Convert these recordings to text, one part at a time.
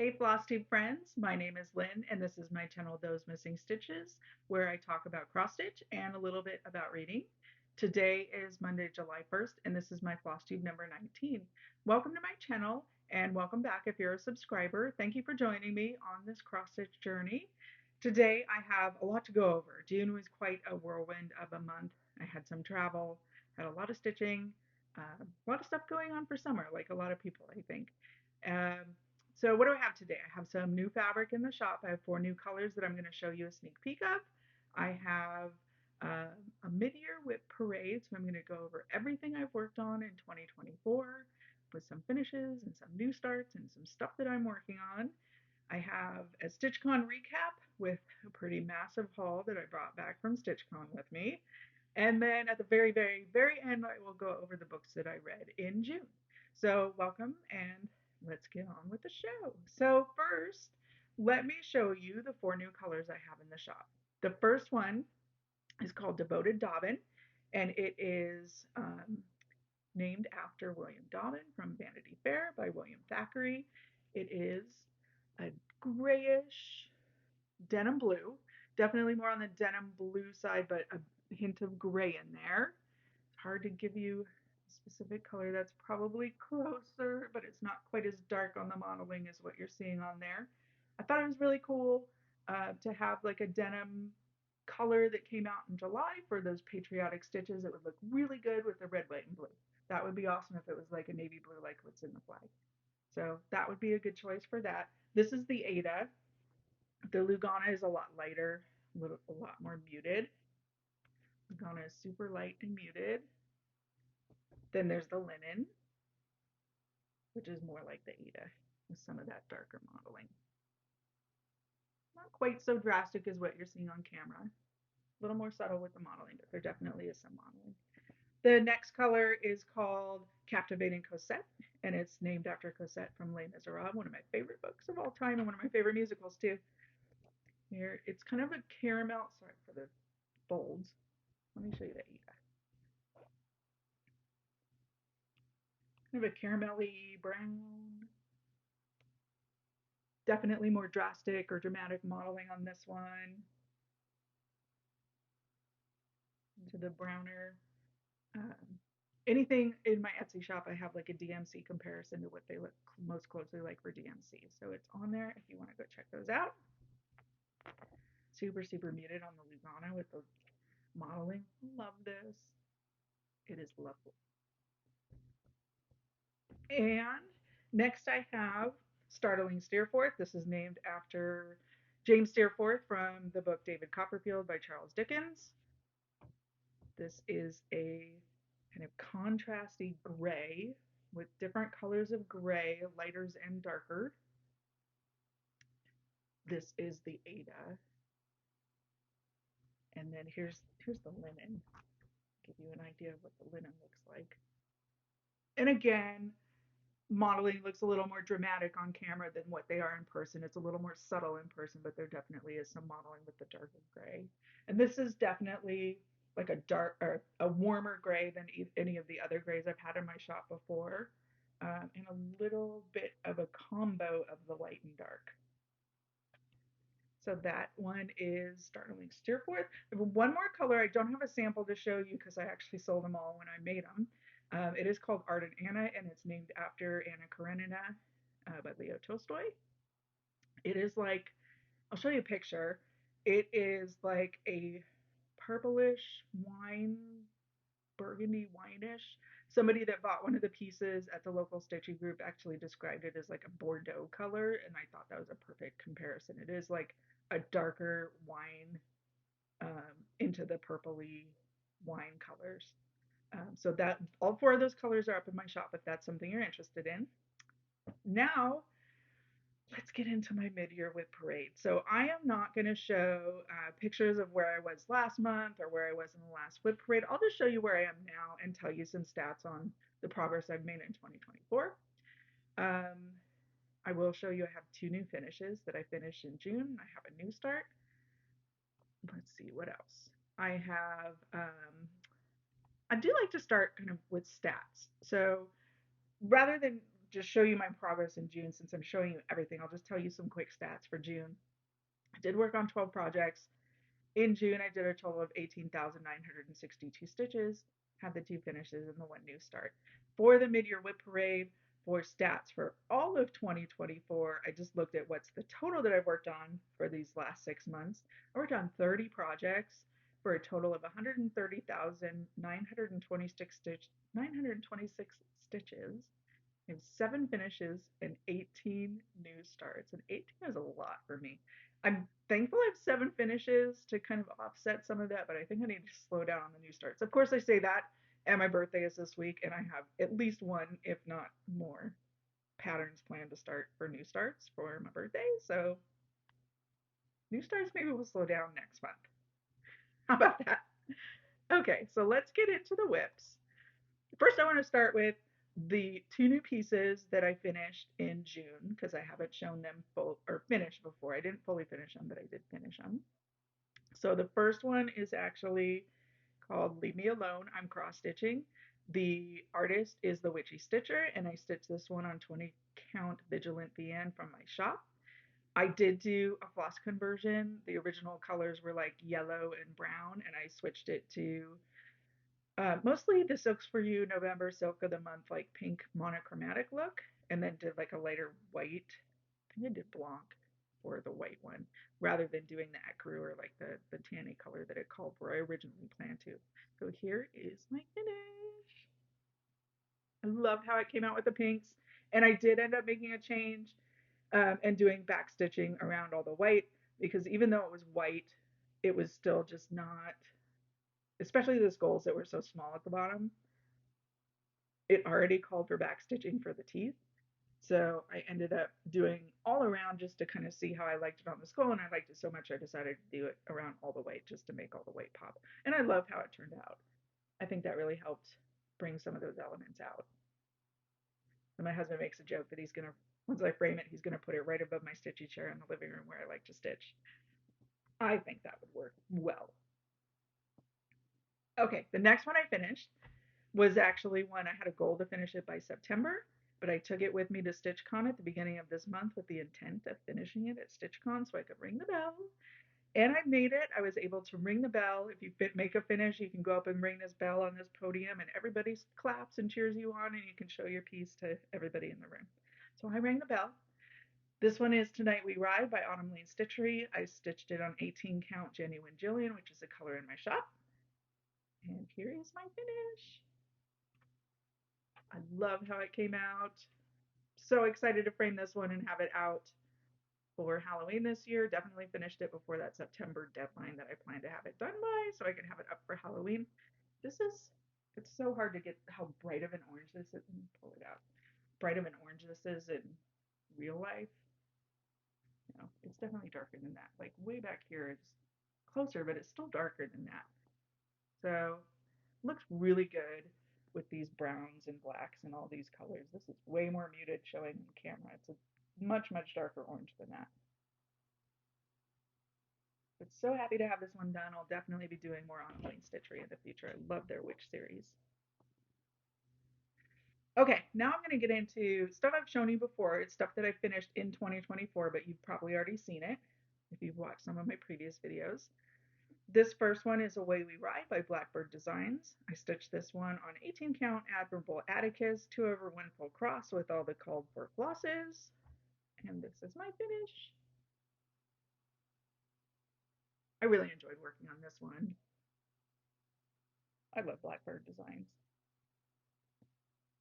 Hey Flosstube friends, my name is Lynn and this is my channel Those Missing Stitches where I talk about cross stitch and a little bit about reading. Today is Monday, July 1st and this is my Flosstube number 19. Welcome to my channel and welcome back if you're a subscriber. Thank you for joining me on this cross stitch journey. Today I have a lot to go over. June was quite a whirlwind of a month. I had some travel, had a lot of stitching, a lot of stuff going on for summer like a lot of people I think. Um, so what do I have today? I have some new fabric in the shop. I have 4 new colors that I'm going to show you a sneak peek of. I have a mid-year WIP-Parade, so I'm going to go over everything I've worked on in 2024 with some finishes and some new starts and some stuff that I'm working on. I have a StitchCon recap with a pretty massive haul that I brought back from StitchCon with me. And then at the very, very, very end, I will go over the books that I read in June. So welcome and let's get on with the show. So first, let me show you the 4 new colors I have in the shop. The first one is called Devoted Dobbin, and it is named after William Dobbin from Vanity Fair by William Thackeray. It is a grayish denim blue, definitely more on the denim blue side, but a hint of gray in there. It's hard to give you a specific color. That's probably closer, but it's not quite as dark on the modeling as what you're seeing on there. I thought it was really cool to have like a denim color that came out in July for those patriotic stitches. It would look really good with the red, white, and blue. That would be awesome if it was like a navy blue like what's in the flag. So that would be a good choice for that. This is the Ada. The Lugana is a lot lighter, a lot more muted. Lugana is super light and muted. Then there's the Linen, which is more like the Ada with some of that darker modeling. Not quite so drastic as what you're seeing on camera. A little more subtle with the modeling, but there definitely is some modeling. The next color is called Captivating Cosette, and it's named after Cosette from Les Miserables, one of my favorite books of all time and one of my favorite musicals too. Here, it's kind of a caramel, sorry for the folds. Let me show you the Ada. Kind of a caramelly brown. Definitely more drastic or dramatic modeling on this one. To the browner. Um, Anything in my Etsy shop, I have like a DMC comparison to what they look most closely like for DMC. So it's on there if you want to go check those out. Super, super muted on the Lugana with the modeling. Love this. It is lovely. And next I have Startling Steerforth. This is named after James Steerforth from the book David Copperfield by Charles Dickens. This is a kind of contrasty gray with different colors of gray, lighters and darker. This is the Ada. And then here's the linen. Give you an idea of what the linen looks like. And again, modeling looks a little more dramatic on camera than what they are in person. It's a little more subtle in person, but there definitely is some modeling with the darker gray. And this is definitely like a dark or a warmer gray than any of the other grays I've had in my shop before, and a little bit of a combo of the light and dark. So that one is Startling Steerforth. I have one more color. I don't have a sample to show you because I actually sold them all when I made them. It is called Ardent Anna, and it's named after Anna Karenina by Leo Tolstoy. It is like, I'll show you a picture. It is like a purplish wine, burgundy wineish. Somebody that bought one of the pieces at the local stitching group actually described it as like a Bordeaux color, and I thought that was a perfect comparison. It is like a darker wine into the purpley wine colors. So that all 4 of those colors are up in my shop if that's something you're interested in. Now, let's get into my mid-year WIP-Parade. So I am not going to show pictures of where I was last month or where I was in the last WIP-Parade. I'll just show you where I am now and tell you some stats on the progress I've made in 2024. I will show you I have 2 new finishes that I finished in June. I have a new start. Let's see what else. I do like to start kind of with stats. So rather than just show you my progress in June. Since I'm showing you everything, I'll just tell you some quick stats for June. I did work on 12 projects. In June, I did a total of 18,962 stitches, had the 2 finishes and the 1 new start. For the mid-year WIP-Parade, for stats for all of 2024, I just looked at what's the total that I've worked on for these last 6 months. I worked on 30 projects for a total of 130,926 stitches. I have 7 finishes and 18 new starts, and 18 is a lot for me. I'm thankful I have 7 finishes to kind of offset some of that, but I think I need to slow down on the new starts. Of course, I say that, and my birthday is this week, and I have at least 1, if not more, patterns planned to start for new starts for my birthday. So new starts maybe will slow down next month. How about that? Okay, so let's get into the WIPs. First, I want to start with the 2 new pieces that I finished in June, because I haven't shown them full or finished before. I didn't fully finish them, but I did finish them. So the first one is actually called Leave Me Alone, I'm Cross Stitching. The artist is the Witchy Stitcher, and I stitched this one on 20 count Vigilant VN from my shop. I did do a floss conversion. The original colors were like yellow and brown, and I switched it to mostly the Silks for You November Silk of the Month, like pink monochromatic look, and then did like a lighter white. I think I did Blanc for the white one, rather than doing the ecru or like the tanny color that it called for. I originally planned to. So here is my finish. I loved how it came out with the pinks, and I did end up making a change and doing back stitching around all the white, because even though it was white, it was still just not, especially the skulls that were so small at the bottom, it already called for back stitching for the teeth. So I ended up doing all around just to kind of see how I liked it on the skull, and I liked it so much I decided to do it around all the way just to make all the weight pop. And I love how it turned out. I think that really helped bring some of those elements out. And my husband makes a joke that he's gonna, once I frame it, he's gonna put it right above my stitchy chair in the living room where I like to stitch. I think that would work well. Okay, the next one I finished was actually one I had a goal to finish it by September, but I took it with me to StitchCon at the beginning of this month with the intent of finishing it at StitchCon so I could ring the bell. And I made it. I was able to ring the bell. If you make a finish, you can go up and ring this bell on this podium, and everybody claps and cheers you on, and you can show your piece to everybody in the room. So I rang the bell. This one is Tonight We Ride by Autumn Lane Stitchery. I stitched it on 18 count Genuine Jillian, which is a color in my shop. And here is my finish. I love how it came out. So excited to frame this one and have it out for Halloween this year. Definitely finished it before that September deadline that I plan to have it done by, so I can have it up for Halloween. It's so hard to get how bright of an orange this is. Let me pull it out. Bright of an orange this is in real life. No, it's definitely darker than that. Like way back here, it's closer, but it's still darker than that. So looks really good with these browns and blacks and all these colors. This is way more muted showing on camera. It's a much, much darker orange than that. But so happy to have this one done. I'll definitely be doing more on Lane Stitchery in the future. I love their witch series. Okay, now I'm going to get into stuff I've shown you before. It's stuff that I finished in 2024, but you've probably already seen it if you've watched some of my previous videos. This first one is Away We Ride by Blackbird Designs. I stitched this one on 18 count Admirable Atticus, 2/1 full cross with all the called for flosses. And this is my finish. I really enjoyed working on this one. I love Blackbird Designs.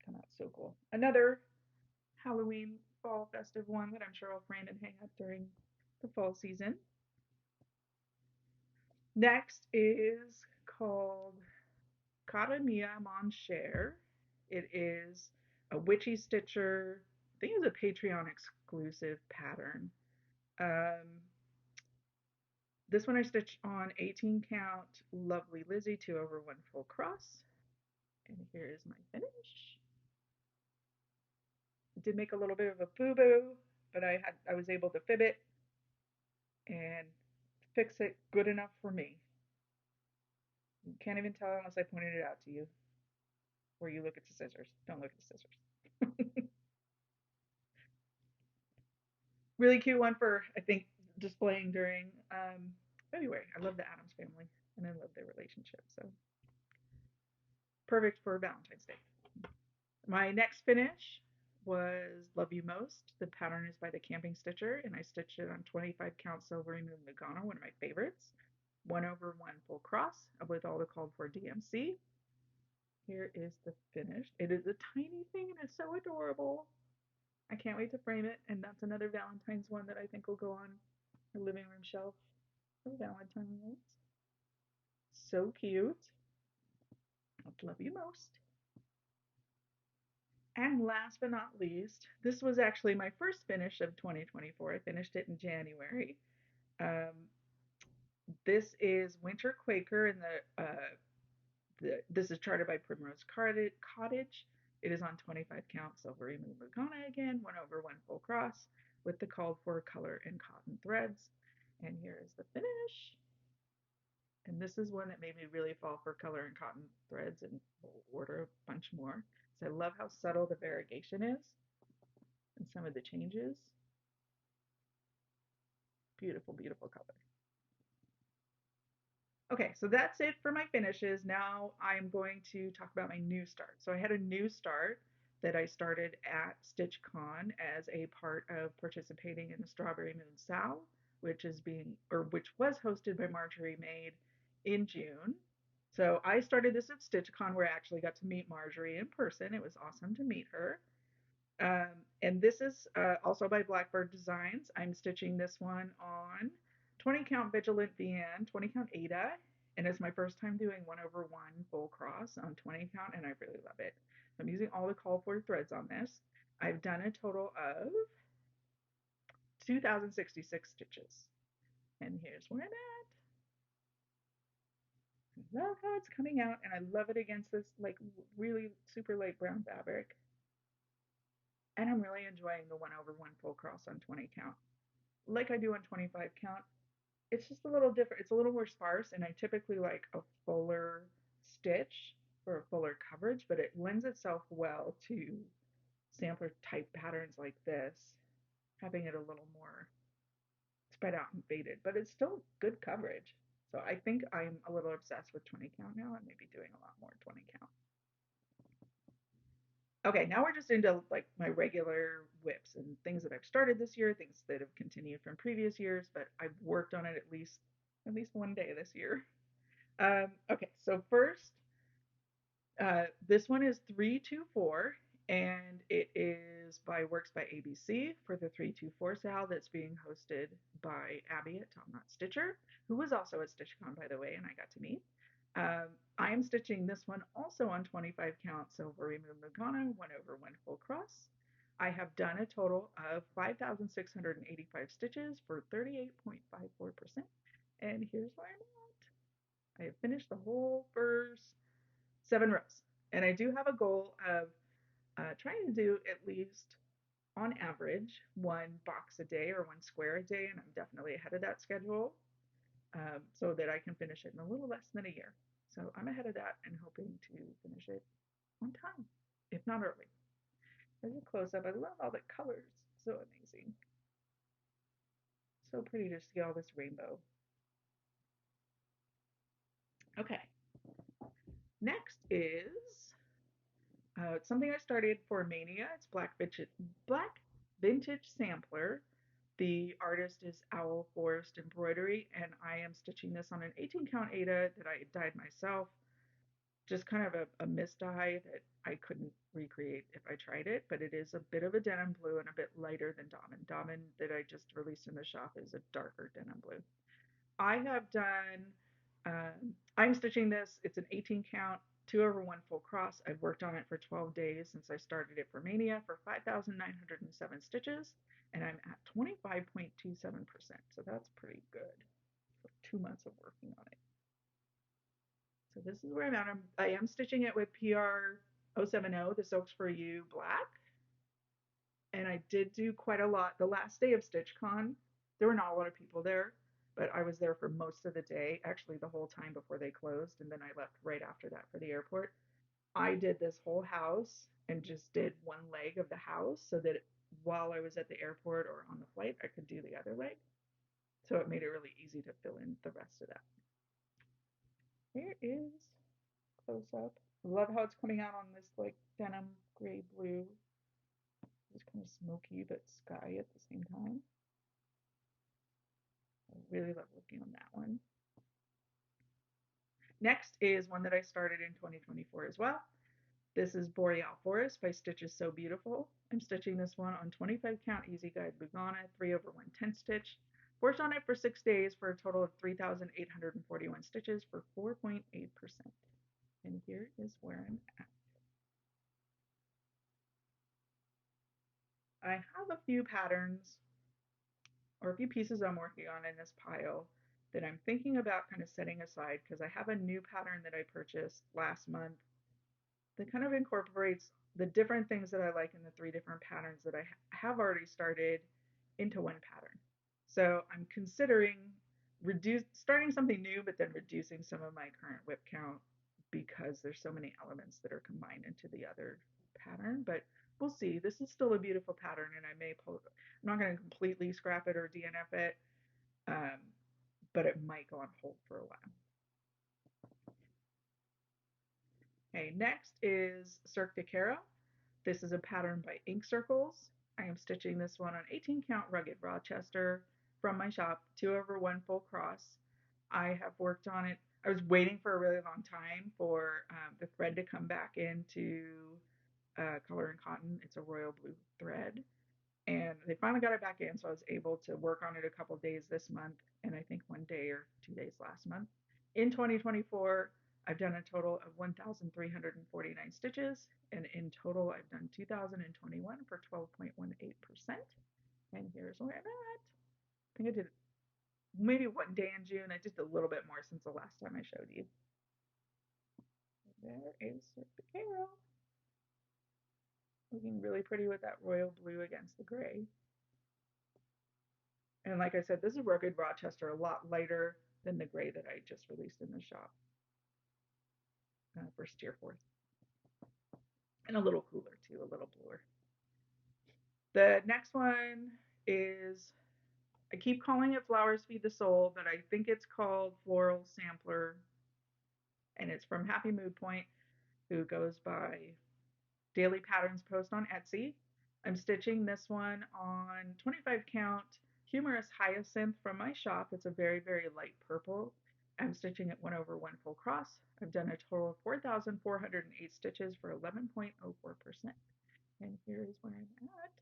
Come out so cool. Another Halloween fall festive one that I'm sure I'll frame and hang up during the fall season. Next is called Cara Mia Mon Cher. It is a Witchy Stitcher. I think it's a Patreon exclusive pattern. This one I stitched on 18 count Lovely Lizzie 2/1 full cross. And here is my finish. I did make a little bit of a boo-boo, but I was able to fib it and fix it good enough for me. You can't even tell unless I pointed it out to you. Or you look at the scissors. Don't look at the scissors. Really cute one for, I think, displaying during February. I love the Adams family and I love their relationship. So perfect for Valentine's Day. My next finish was Love You Most. The pattern is by the Camping Stitcher, and I stitched it on 25 count silvery moon Lugano, one of my favorites. 1/1 full cross with all the called for DMC. Here is the finish. It is a tiny thing and it's so adorable. I can't wait to frame it, and that's another Valentine's one that I think will go on the living room shelf for Valentine's. So cute. Love You Most. And last but not least, this was actually my first finish of 2024. I finished it in January. Um, this is Winter Quaker, and this is charted by Primrose Cottage. It is on 25 count silvery moon Lugana again, 1/1 full cross with the called for color and cotton threads. And here is the finish. And this is one that made me really fall for color and cotton threads and will order a bunch more. So I love how subtle the variegation is and some of the changes. Beautiful, beautiful color. Okay, so that's it for my finishes. Now I'm going to talk about my new start. So I had a new start that I started at StitchCon as a part of participating in the Strawberry Moon Sow, which was hosted by Marjorie Maid in June. So I started this at StitchCon where I actually got to meet Marjorie in person. It was awesome to meet her. And this is also by Blackbird Designs. I'm stitching this one on 20 count Vigilant VN, 20 count Ada, and it's my first time doing 1/1 full cross on 20 count, and I really love it. I'm using all the call for threads on this. I've done a total of 2,066 stitches, and here's where I'm at. I love how it's coming out, and I love it against this like really super light brown fabric. And I'm really enjoying the 1/1 full cross on 20 count. Like I do on 25 count, it's just a little different. It's a little more sparse, and I typically like a fuller stitch for a fuller coverage, but it lends itself well to sampler type patterns like this, having it a little more spread out and faded, but it's still good coverage. So I think I'm a little obsessed with 20 count now and maybe doing a lot more 20 count. Okay, now we're just into like my regular WIPs and things that I've started this year, things that have continued from previous years, but I've worked on it at least one day this year. Okay, so first, this one is 324, and it is by Works by ABC for the 324 sale that's being hosted by Abby at Tom Knot Stitcher, who was also at StitchCon, by the way, and I got to meet. I am stitching this one also on 25 count silvery moon Lugano, 1/1 full cross. I have done a total of 5,685 stitches for 38.54%, and here's where I'm at. I have finished the whole first 7 rows, and I do have a goal of trying to do at least on average one box a day or one square a day, and I'm definitely ahead of that schedule, so that I can finish it in a little less than a year. So I'm ahead of that and hoping to finish it on time, if not early. There's a close up. I love all the colors. So amazing. So pretty to see all this rainbow. Okay. Next is something I started for Mania. It's Black Vintage Sampler. The artist is Owl Forest Embroidery, and I am stitching this on an 18 count Ada that I dyed myself. Just kind of a misdye that I couldn't recreate if I tried it, but it is a bit of a denim blue and a bit lighter than Damen. Damen that I just released in the shop is a darker denim blue. I have done, I'm stitching this, it's an 18 count, 2/1 full cross. I've worked on it for 12 days since I started it for Mania for 5,907 stitches, and I'm at 25.27%, so that's pretty good for 2 months of working on it. So this is where I'm at. I am stitching it with PR 070, the Silks for You black. And I did do quite a lot. The last day of StitchCon, there were not a lot of people there, but I was there for most of the day, actually the whole time before they closed, and then I left right after that for the airport. I did this whole house and just did one leg of the house so that while I was at the airport or on the flight, I could do the other leg. So it made it really easy to fill in the rest of that. Here is close up. Love how it's coming out on this like denim gray blue. It's kind of smoky but sky at the same time. I really love looking on that one. Next is one that I started in 2024 as well. This is Boreal Forest by Stitches So Beautiful. I'm stitching this one on 25 count easy guide Lugana 3/110 stitch. Worked on it for 6 days for a total of 3,841 stitches for 4.8%. And here is where I'm at. I have a few patterns or a few pieces I'm working on in this pile that I'm thinking about kind of setting aside because I have a new pattern that I purchased last month that kind of incorporates the different things that I like in the 3 different patterns that I have already started into one pattern. So I'm considering starting something new, but then reducing some of my current WIP count because there's so many elements that are combined into the other pattern. But we'll see. This is still a beautiful pattern, and I may pull. I'm not going to completely scrap it or DNF it, um, but it might go on hold for a while. Okay, next is Cirque de Caro. This is a pattern by Ink Circles. I am stitching this one on 18 count rugged Rochester from my shop, 2/1 full cross. I have worked on it. I was waiting for a really long time for the thread to come back into Color and Cotton. It's a royal blue thread. And they finally got it back in, so I was able to work on it a couple days this month, and I think 1 day or 2 days last month. In 2024, I've done a total of 1,349 stitches, and in total, I've done 2,021 for 12.18%. And here's where I'm at. I think I did maybe 1 day in June. I did a little bit more since the last time I showed you. There is the Caro. Looking really pretty with that royal blue against the gray. And like I said, this is rugged Rochester, a lot lighter than the gray that I just released in the shop for Steerforth. And a little cooler too, a little bluer. The next one is, I keep calling it Flowers Feed the Soul, but I think it's called Floral Sampler. And it's from Happy Mood Point, who goes by Daily Patterns Post on Etsy. I'm stitching this one on 25 count Humorous Hyacinth from my shop. It's a very, very light purple. I'm stitching it 1/1 full cross. I've done a total of 4,408 stitches for 11.04%. And here's where I'm at.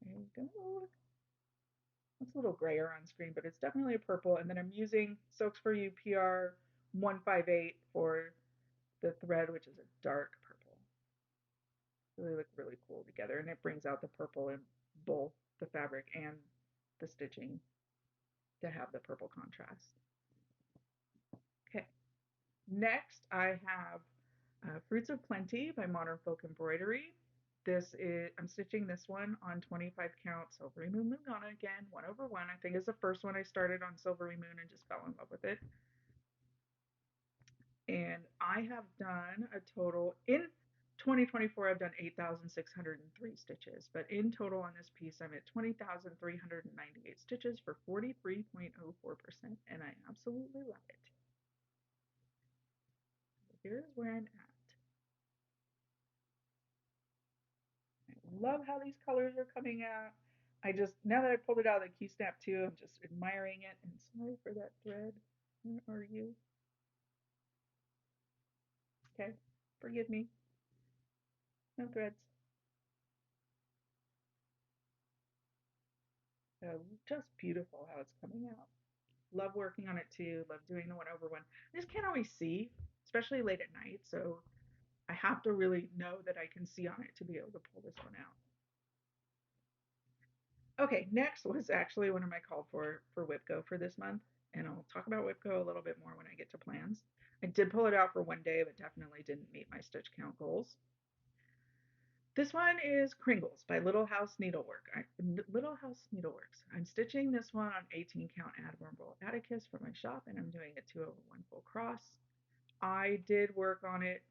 There we go. It's a little grayer on screen, but it's definitely a purple. And then I'm using Silks for You PR 158 for the thread, which is a dark purple. Really look really cool together, and it brings out the purple in both the fabric and the stitching to have the purple contrast. Okay, next I have Fruits of Plenty by Modern Folk Embroidery. I'm stitching this one on 25 count Silvery Moon Lugana again, 1/1. I think it's the first one I started on Silvery Moon and just fell in love with it. And I have done a total in 2024, I've done 8,603 stitches, but in total on this piece, I'm at 20,398 stitches for 43.04%, and I absolutely love it. Here's where I'm at. I love how these colors are coming out. Now that I pulled it out of the key snap too, I'm just admiring it. And sorry for that thread. Where are you? Okay, forgive me. No threads. Just beautiful how it's coming out. Love working on it too. Love doing the 1/1. I just can't always see, especially late at night. So I have to really know that I can see on it to be able to pull this one out. Okay, next was actually one of my called for WIP-Go for this month, and I'll talk about WIP-Go a little bit more when I get to plans. I did pull it out for 1 day, but definitely didn't meet my stitch count goals. This one is Kringles by Little House Needleworks. I'm stitching this one on 18 count Admirable Atticus for my shop, and I'm doing a 2/1 full cross. I did work on it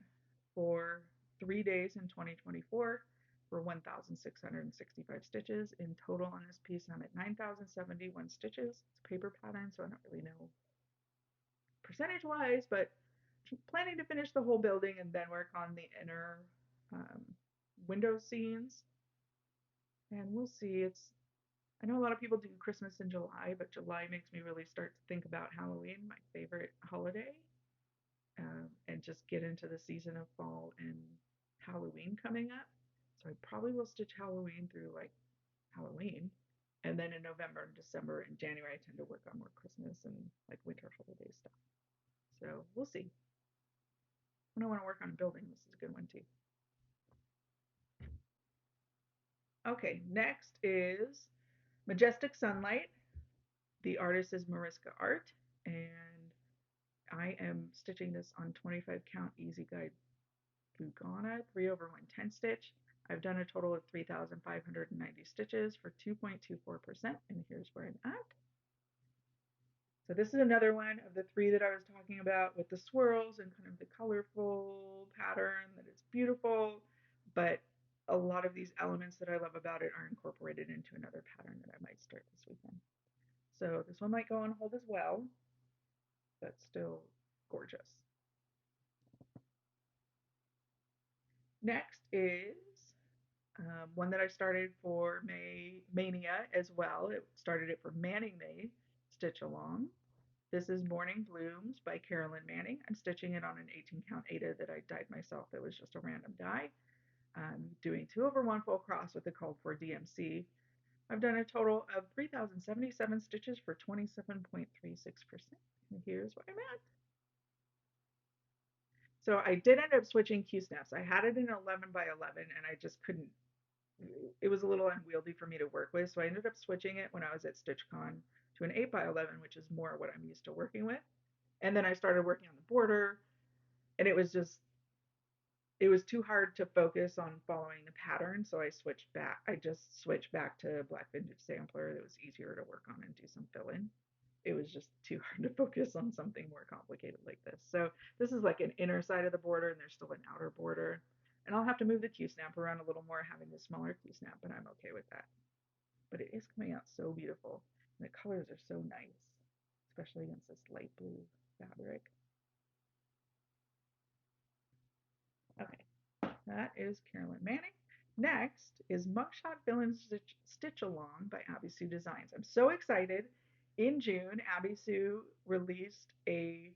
for 3 days in 2024. for 1,665 stitches. In total on this piece, I'm at 9,071 stitches. It's a paper pattern, so I don't really know percentage-wise, but planning to finish the whole building and then work on the inner um, window scenes. And we'll see. I know a lot of people do Christmas in July, but July makes me really start to think about Halloween, my favorite holiday, and just get into the season of fall and Halloween coming up. So I probably will stitch Halloween through like Halloween. And then in November and December and January, I tend to work on more Christmas and like winter holiday stuff. So we'll see. When I want to work on building, this is a good one too. Okay, next is Majestic Sunlight. The artist is Mariska Art, and I am stitching this on 25 count Easy Guide Lugana 3/110 stitch. I've done a total of 3,590 stitches for 2.24%, and here's where I'm at. So this is another one of the three that I was talking about with the swirls and kind of the colorful pattern that it's beautiful, but a lot of these elements that I love about it are incorporated into another pattern that I might start this weekend. So this one might go on hold as well, but still gorgeous. Next is one that I started for May Mania as well. It started it for Manning May Stitch Along. This is Morning Blooms by Carolyn Manning. I'm stitching it on an 18 count Aida that I dyed myself. That was just a random dye. I'm doing 2/1 full cross with the called for DMC. I've done a total of 3,077 stitches for 27.36%. And here's what I'm at. So I did end up switching Q snaps. I had it in 11 by 11 and I just couldn't, it was a little unwieldy for me to work with. So I ended up switching it when I was at StitchCon to an 8 by 11, which is more what I'm used to working with. And then I started working on the border, and it was too hard to focus on following the pattern. So I just switched back to Black Vintage Sampler. It was easier to work on and do some fill in. It was just too hard to focus on something more complicated like this. So this is like an inner side of the border, and there's still an outer border. And I'll have to move the Q snap around a little more having the smaller Q snap, but I'm okay with that. But it is coming out so beautiful. And the colors are so nice, especially against this light blue fabric. Okay, that is Carolyn Manning. Next is Mugshot Villain Stitch Along by Abby Sue Designs. I'm so excited. In June, Abby Sue released a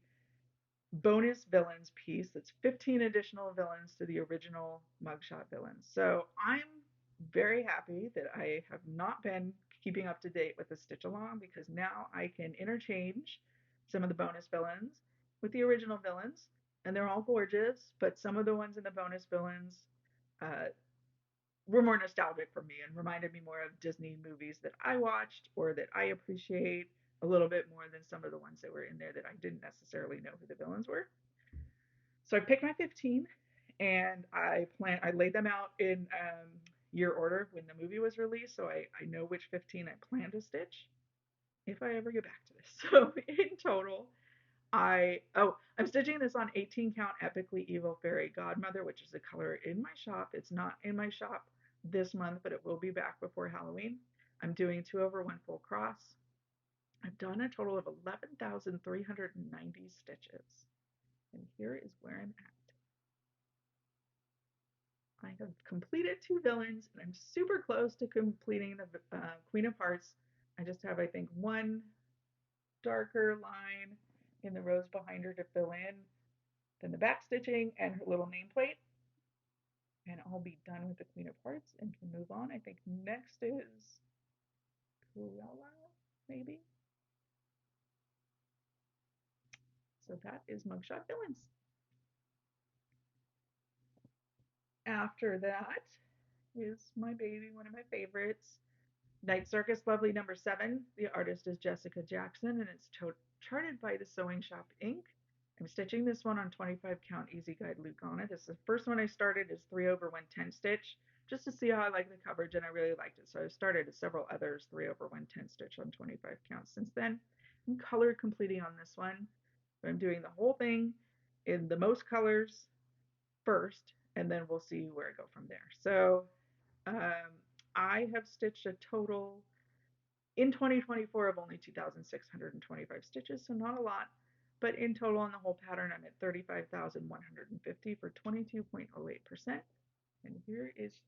bonus villains piece that's 15 additional villains to the original Mugshot villains. So I'm very happy that I have not been keeping up to date with the stitch along, because now I can interchange some of the bonus villains with the original villains, and they're all gorgeous, but some of the ones in the bonus villains uh, were more nostalgic for me and reminded me more of Disney movies that I watched or that I appreciate a little bit more than some of the ones that were in there that I didn't necessarily know who the villains were. So I picked my 15 and I laid them out in year order when the movie was released, so I know which 15 I plan to stitch if I ever get back to this. So in total, I'm stitching this on 18 count Epically Evil Fairy Godmother, which is a color in my shop. It's not in my shop this month, but it will be back before Halloween. I'm doing 2/1 full cross. I've done a total of 11,390 stitches. And here is where I'm at. I have completed 2 villains, and I'm super close to completing the Queen of Hearts. I just have, I think, one darker line in the rows behind her to fill in, then the back stitching and her little nameplate. And I'll be done with the Queen of Hearts and can move on. I think next is Cruella, maybe. So that is Mugshot Villains. After that is my baby, one of my favorites, Night Circus Lovely number 7. The artist is Jessica Jackson, and it's charted by the Sewing Shop Inc. I'm stitching this one on 25 count Easy Guide Lugana. This is the first one I started is 3/110 stitch, just to see how I like the coverage, and I really liked it. So I've started several others 3/110 stitch on 25 counts since then. I'm color completing on this one. So I'm doing the whole thing in the most colors first, and then we'll see where I go from there. So Um, I have stitched a total in 2024 of only 2,625 stitches, so not a lot. But in total on the whole pattern, I'm at 35,150 for 22.08%. And here is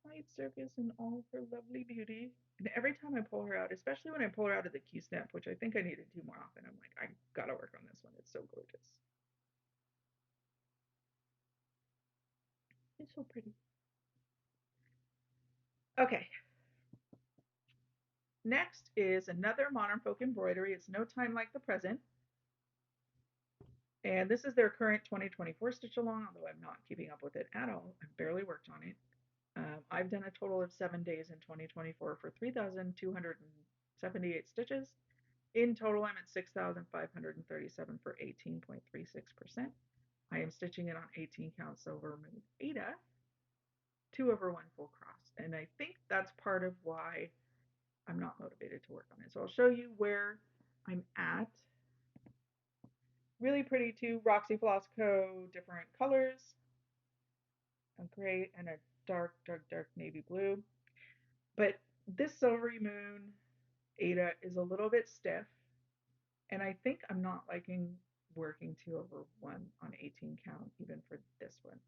White Circus in all her lovely beauty. And every time I pull her out, especially when I pull her out of the key snap, which I think I need to do more often, I'm like, I gotta work on this one. It's so gorgeous. It's so pretty. Okay, next is another Modern Folk embroidery. It's No Time Like the Present. And this is their current 2024 stitch along, although I'm not keeping up with it at all. I've barely worked on it. I've done a total of 7 days in 2024 for 3,278 stitches. In total, I'm at 6,537 for 18.36%. I am stitching it on 18 count silver moon Ada, 2 over 1 full cross. And I think that's part of why I'm not motivated to work on it. So I'll show you where I'm at. Really pretty too. Roxy Floss Co. different colors, a gray and a dark, dark, dark navy blue. But this Silvery Moon Ada is a little bit stiff, and I think I'm not liking working 2 over 1 on 18 count, even for this one.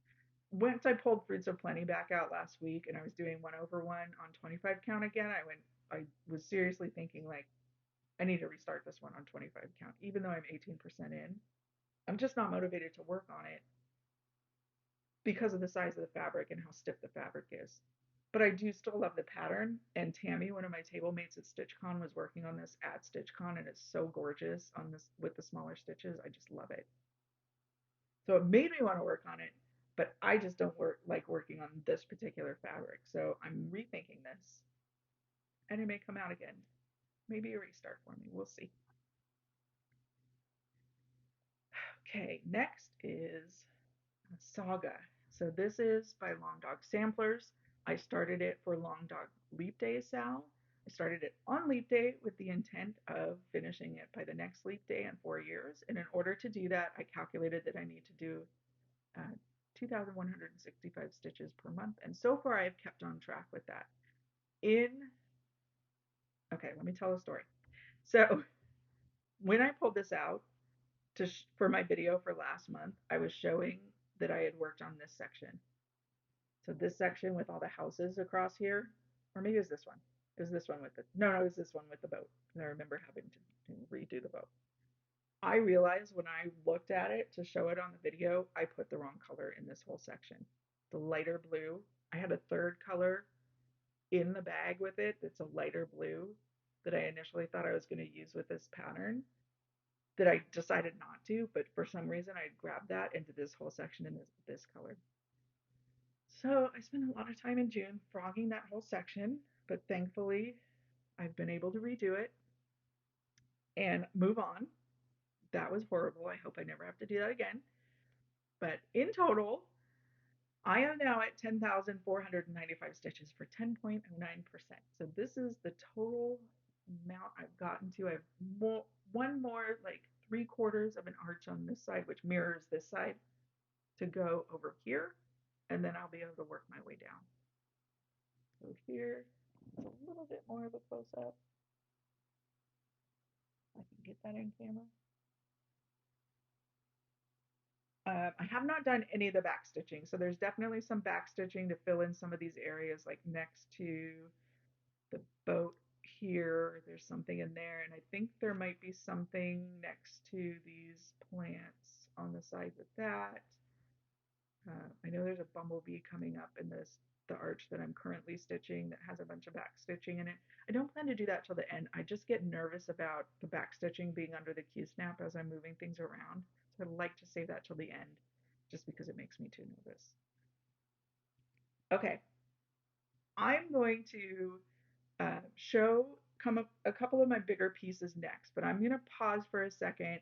Once I pulled Fruits of Plenty back out last week and I was doing 1 over 1 on 25 count again, I was seriously thinking, like, I need to restart this one on 25 count, even though I'm 18% in. I'm just not motivated to work on it because of the size of the fabric and how stiff the fabric is. But I do still love the pattern. And Tammy, one of my table mates at StitchCon, was working on this at StitchCon, and it's so gorgeous on this with the smaller stitches. I just love it. So it made me want to work on it, but I just don't like working on this particular fabric. So I'm rethinking this, and it may come out again. Maybe a restart for me. We'll see. Okay, next is Saga. So this is by Long Dog Samplers. I started it for Long Dog Leap Day Sal. I started it on Leap Day with the intent of finishing it by the next Leap Day in 4 years. And in order to do that, I calculated that I need to do 2,165 stitches per month. And so far, I've kept on track with that. Okay, let me tell a story. So when I pulled this out for my video for last month, I was showing that I had worked on this section. So this section with all the houses across here, or maybe it was this one. It was this one with the, no, it was this one with the boat. And I remember having to redo the boat. I realized when I looked at it to show it on the video, I put the wrong color in this whole section. The lighter blue, I had a third color in the bag with it that's a lighter blue that I initially thought I was going to use with this pattern that I decided not to, but for some reason I grabbed that into this whole section in this color. So I spent a lot of time in June frogging that whole section, but thankfully I've been able to redo it and move on. That was horrible. I hope I never have to do that again. But in total, I am now at 10,495 stitches for 10.09%. So this is the total amount I've gotten to. I have one more, like 3/4 of an arch on this side, which mirrors this side, to go over here, and then I'll be able to work my way down. So here, it's a little bit more of a close-up. I can get that in camera. I have not done any of the back stitching, so there's definitely some back stitching to fill in some of these areas, like next to the boat here. There's something in there, and I think there might be something next to these plants on the side with that. I know there's a bumblebee coming up in the arch that I'm currently stitching that has a bunch of back stitching in it. I don't plan to do that till the end. I just get nervous about the back stitching being under the key snap as I'm moving things around. So I'd like to save that till the end just because it makes me too nervous. Okay, I'm going to show a couple of my bigger pieces next, but I'm going to pause for a second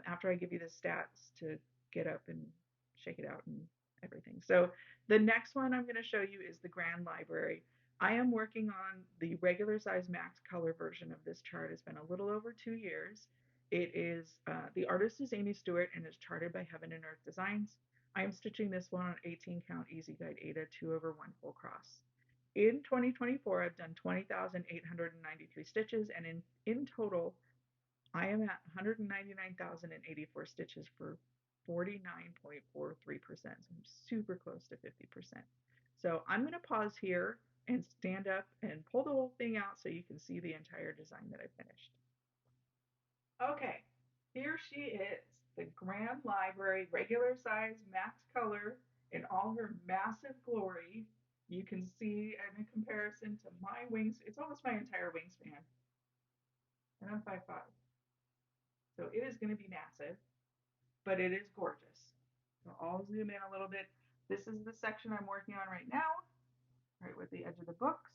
after I give you the stats to get up and shake it out and everything. So the next one I'm going to show you is the Grand Library. I am working on the regular size max color version of this chart. It's been a little over 2 years. It is, the artist is Amy Stewart and is charted by Heaven and Earth Designs. I am stitching this one on 18 count Easy Guide Ada 2/1 full cross. In 2024, I've done 20,893 stitches, and in total, I am at 199,084 stitches for 49.43%. So I'm super close to 50%. So I'm going to pause here and stand up and pull the whole thing out so you can see the entire design that I finished. Okay, here she is, the Grand Library, regular size, max color, in all her massive glory. You can see in a comparison to my wings, it's almost my entire wingspan, and I'm 5'5". So it is going to be massive, but it is gorgeous. So I'll zoom in a little bit. This is the section I'm working on right now, right with the edge of the books.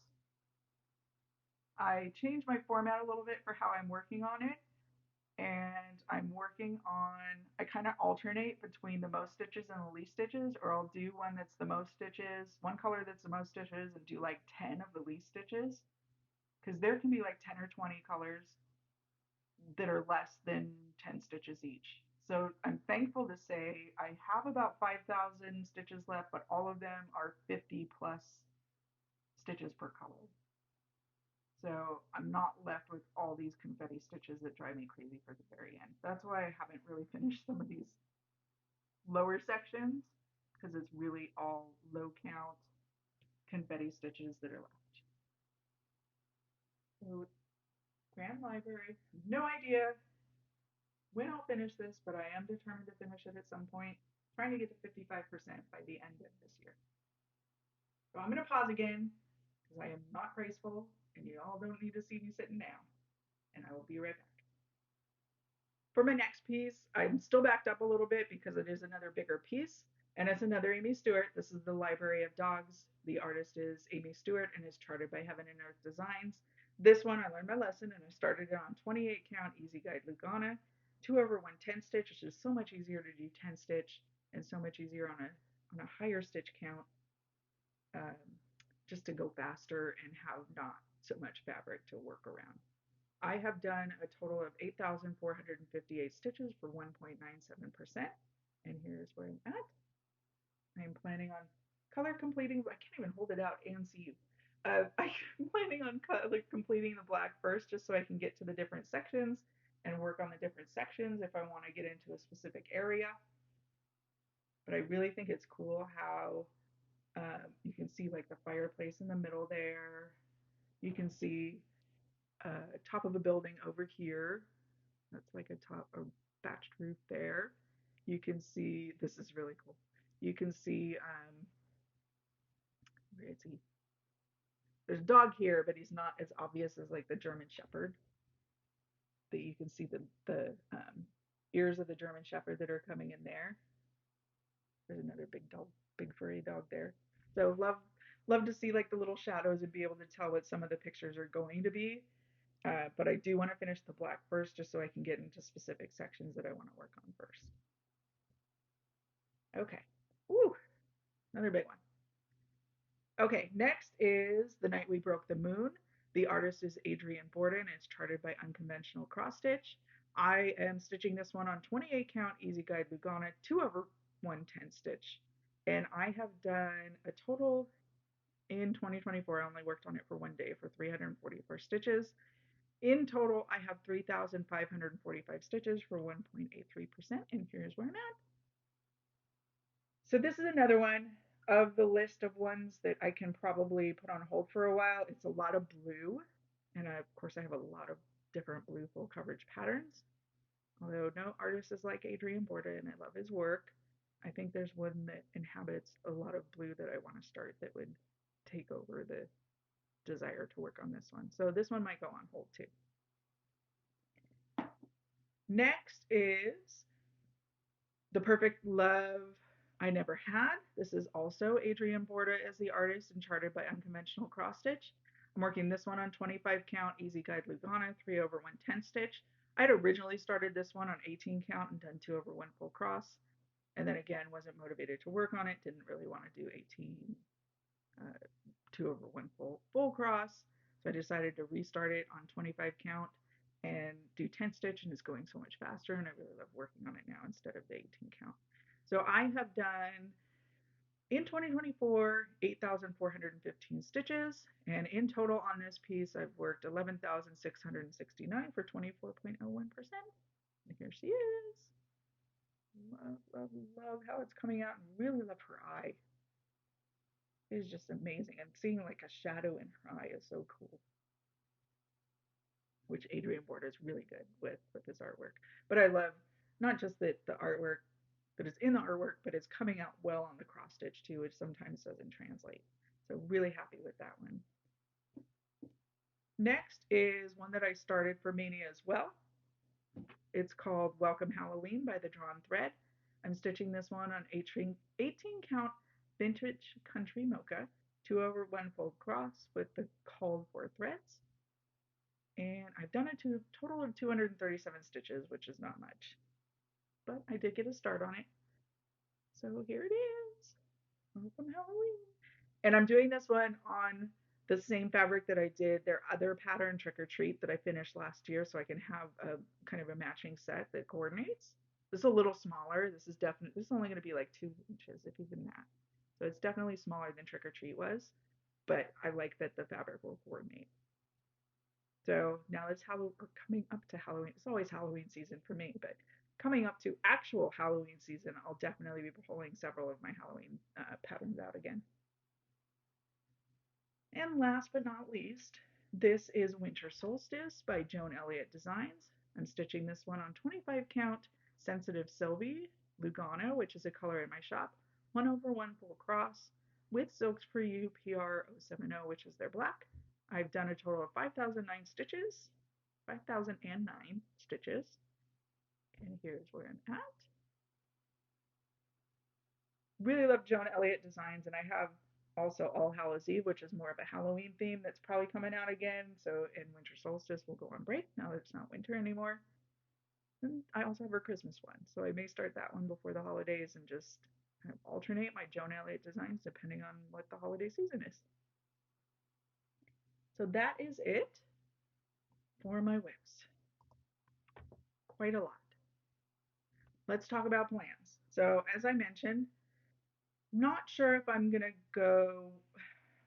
I changed my format a little bit for how I'm working on it, and I'm working on, I kind of alternate between the most stitches and the least stitches, or I'll do one that's the most stitches, one color that's the most stitches, and do like 10 of the least stitches, because there can be like 10 or 20 colors that are less than 10 stitches each. So I'm thankful to say I have about 5,000 stitches left, but all of them are 50 plus stitches per color. So I'm not left with all these confetti stitches that drive me crazy for the very end. That's why I haven't really finished some of these lower sections, because it's really all low count confetti stitches that are left. So Grand Library, no idea when I'll finish this, but I am determined to finish it at some point. Trying to get to 55% by the end of this year. So I'm going to pause again because I am not graceful and you all don't need to see me sitting down. And I will be right back. For my next piece, I'm still backed up a little bit because it is another bigger piece. And it's another Amy Stewart. This is the Library of Dogs. The artist is Amy Stewart and is charted by Heaven and Earth Designs. This one, I learned my lesson and I started it on 28 count Easy Guide Lugana, 2/1 10 stitch, which is so much easier to do 10 stitch and so much easier on a higher stitch count, um, just to go faster and have not so much fabric to work around. I have done a total of 8,458 stitches for 1.97%. And here's where I'm at. I'm planning on color completing, I can't even hold it out and see you. I'm planning on color completing the black first just so I can get to the different sections and work on the different sections if I want to get into a specific area. But I really think it's cool how you can see like the fireplace in the middle there. You can see top of a building over here. That's like a thatched roof there. You can see, this is really cool. You can see, where is he? There's a dog here, but he's not as obvious as like the German Shepherd. That you can see the ears of the German Shepherd that are coming in there. There's another big dog, big furry dog there. So love to see like the little shadows and be able to tell what some of the pictures are going to be. But I do want to finish the black first just so I can get into specific sections that I want to work on first. Okay. Woo, another big one. Okay, next is The Night We Broke the Moon. The artist is Adrienne Borden and it's charted by Unconventional Cross Stitch. I am stitching this one on 28 count Easy Guide Lugana 2/1 10 stitch. And I have done a total in 2024. I only worked on it for one day for 344 stitches. In total, I have 3,545 stitches for 1.83%. And here's where I'm at. So this is another one of the list of ones that I can probably put on hold for a while. It's a lot of blue, and of course I have a lot of different blue full coverage patterns. Although no artist is like Adrienne Borden, and I love his work. I think there's one that inhabits a lot of blue that I want to start that would take over the desire to work on this one. So this one might go on hold too. Next is The Perfect Love I Never Had. This is also Adrienne Borden as the artist and charted by Unconventional Cross Stitch. I'm working this one on 25 count Easy Guide Lugana 3/1 10 stitch. I had originally started this one on 18 count and done 2/1 full cross, and then again wasn't motivated to work on it. Didn't really want to do 18 2/1 full cross, so I decided to restart it on 25 count. and do 10 stitch, and it's going so much faster, and I really love working on it now instead of the 18 count. So I have done in 2024 8,415 stitches, and in total on this piece I've worked 11,669 for 24.01%. And here she is. Love, love, love how it's coming out, and really love her eye. It is just amazing, and seeing like a shadow in her eye is so cool, which Adrian Borda is really good with his artwork. But I love not just the artwork that is in the artwork, but it's coming out well on the cross stitch too, which sometimes doesn't translate. So really happy with that one. Next is one that I started for Mania as well. It's called Welcome Halloween by the Drawn Thread. I'm stitching this one on 18 count vintage country mocha, 2/1 fold cross with the called for threads. And I've done a total of 237 stitches, which is not much, but I did get a start on it. So here it is. Welcome Halloween. And I'm doing this one on the same fabric that I did their other pattern Trick or Treat that I finished last year, so I can have a kind of a matching set that coordinates. This is a little smaller. This is only going to be like 2 inches, if even that. So it's definitely smaller than Trick or Treat was, but I like that the fabric will coordinate. So now it's we're coming up to Halloween. It's always Halloween season for me, but coming up to actual Halloween season, I'll definitely be pulling several of my Halloween patterns out again. And last but not least, this is Winter Solstice by Joan Elliott Designs. I'm stitching this one on 25 count Sensitive Sylvie Lugano, which is a color in my shop, 1/1 full cross with Silks for You PR 070, which is their black. I've done a total of 5,009 stitches, 5,009 stitches, and here's where I'm at. Really love Joan Elliott Designs, and I have also All Hallows Eve, which is more of a Halloween theme that's probably coming out again. So in Winter Solstice, we'll go on break now that it's not winter anymore. And I also have her Christmas one, so I may start that one before the holidays and just kind of alternate my Joan Elliott designs depending on what the holiday season is. So that is it for my WIPs. Quite a lot. Let's talk about plans. So as I mentioned, not sure if I'm gonna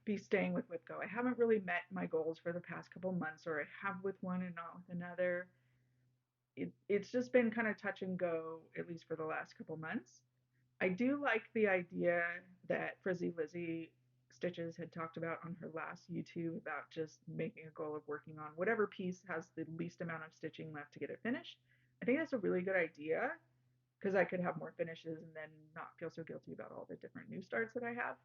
be staying with WIP Go. I haven't really met my goals for the past couple months, or I have with one and not with another. It's just been kind of touch and go, at least for the last couple months. I do like the idea that Frizzy Lizzie Stitches had talked about on her last YouTube about just making a goal of working on whatever piece has the least amount of stitching left to get it finished. I think that's a really good idea because I could have more finishes and then not feel so guilty about all the different new starts that I have.